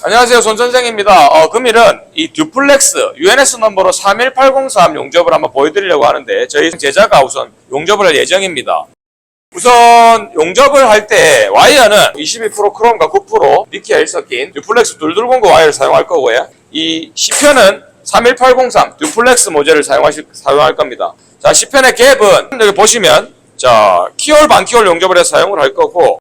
안녕하세요, 손선생입니다. 금일은 이 듀플렉스 UNS 넘버로 31803 용접을 한번 보여드리려고 하는데 저희 제자가 우선 용접을 할 예정입니다. 우선 용접을 할 때 와이어는 22% 크롬과 9% 니켈 섞인 듀플렉스 둘둘공구 와이어를 사용할 거고요. 이 C편은 31803 듀플렉스 모델을 사용할 겁니다. 자, C편의 갭은 여기 보시면 자, 키홀 반키홀 용접을 해서 사용을 할 거고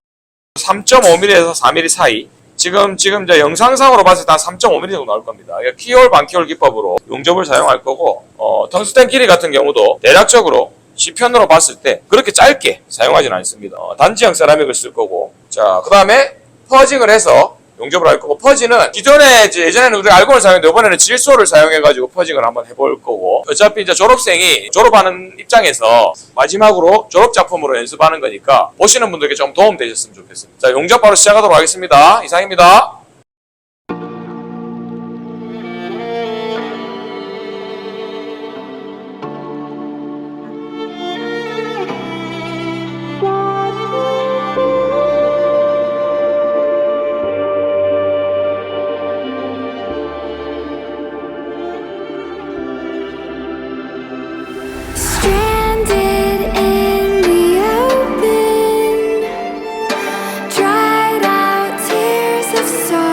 3.5mm에서 4mm 사이 지금 이제 영상상으로 봤을 때 한 3.5mm 정도 나올 겁니다. 키홀 반키홀 기법으로 용접을 사용할 거고 텅스텐 길이 같은 경우도 대략적으로 C편으로 봤을 때 그렇게 짧게 사용하진 않습니다. 단지형 세라믹을 쓸 거고 자, 그 다음에 퍼징을 해서 용접을 할 거고 퍼지는 기존에 예전에는 우리가 알고를 사용했는데 이번에는 질소를 사용해가지고 퍼징을 한번 해볼 거고 어차피 이제 졸업생이 졸업하는 입장에서 마지막으로 졸업작품으로 연습하는 거니까 보시는 분들께 좀 도움 되셨으면 좋겠습니다. 자, 용접 바로 시작하도록 하겠습니다. 이상입니다. Stranded in the open, dried out tears of sorrow.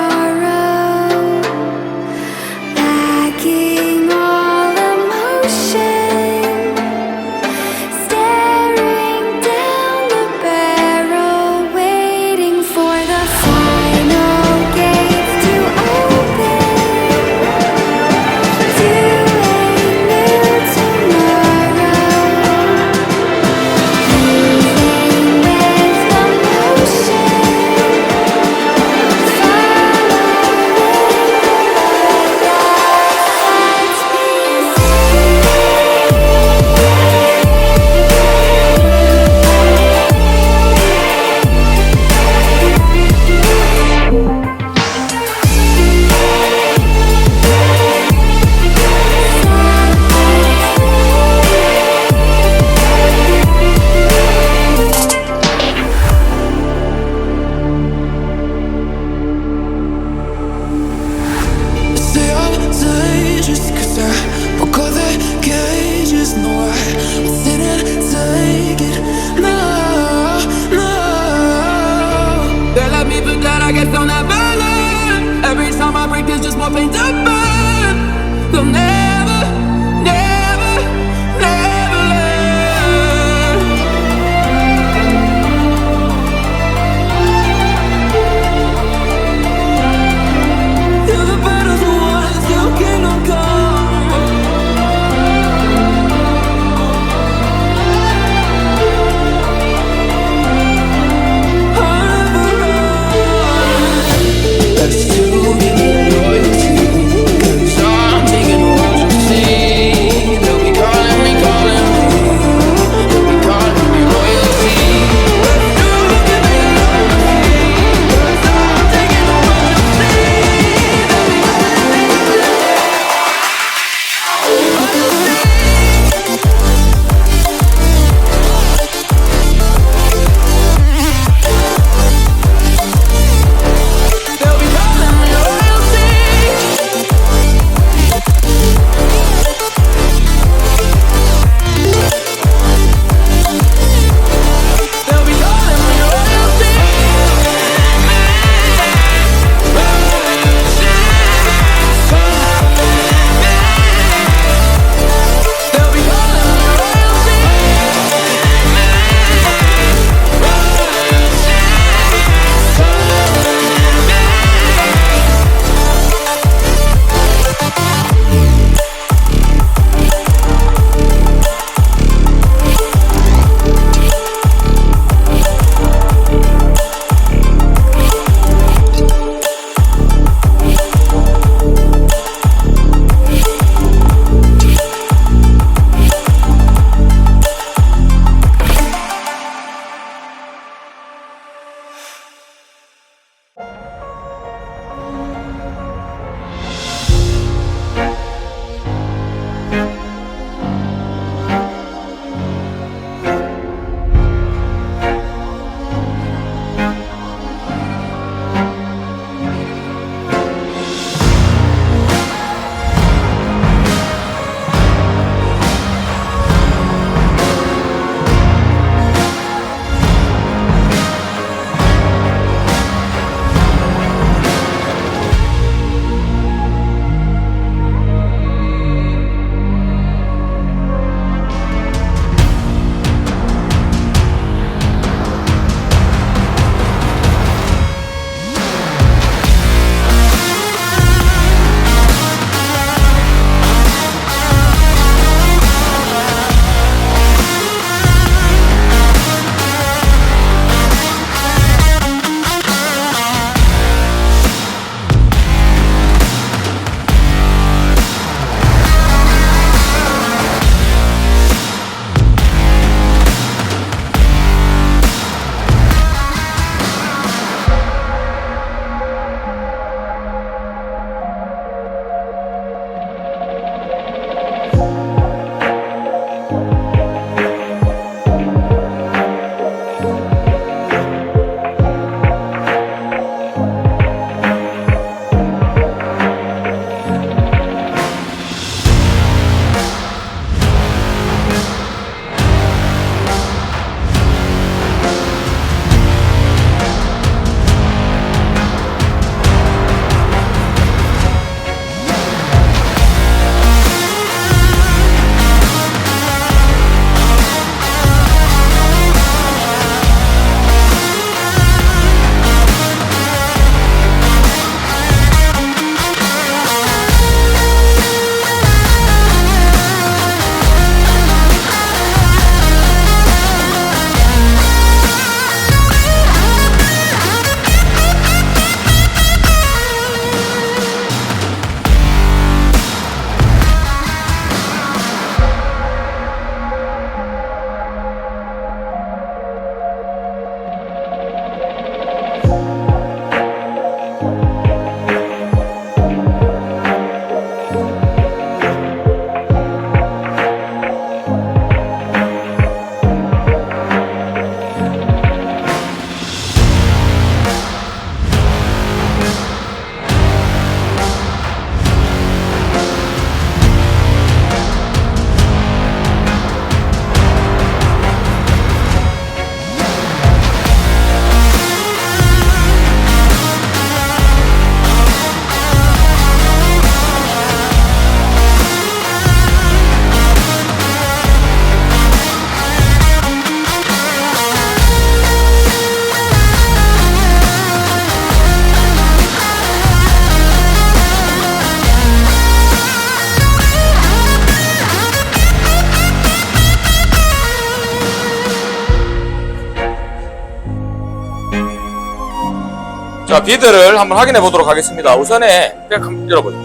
자, 비드를 한번 확인해 보도록 하겠습니다. 우선에 백 한번 열어보죠.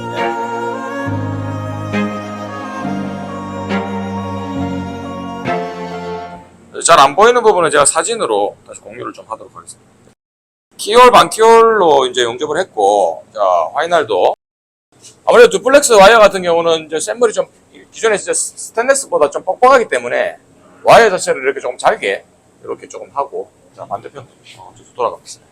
잘 안 보이는 부분은 제가 사진으로 다시 공유를 좀 하도록 하겠습니다. 키홀, 반키홀로 이제 용접을 했고, 자, 화이날도. 아무래도 듀플렉스 와이어 같은 경우는 이제 샘물이 좀, 기존에 진짜 스테인리스보다 좀 뻑뻑하기 때문에 와이어 자체를 이렇게 조금 잘게, 이렇게 조금 하고, 자, 반대편도 돌아가겠습니다.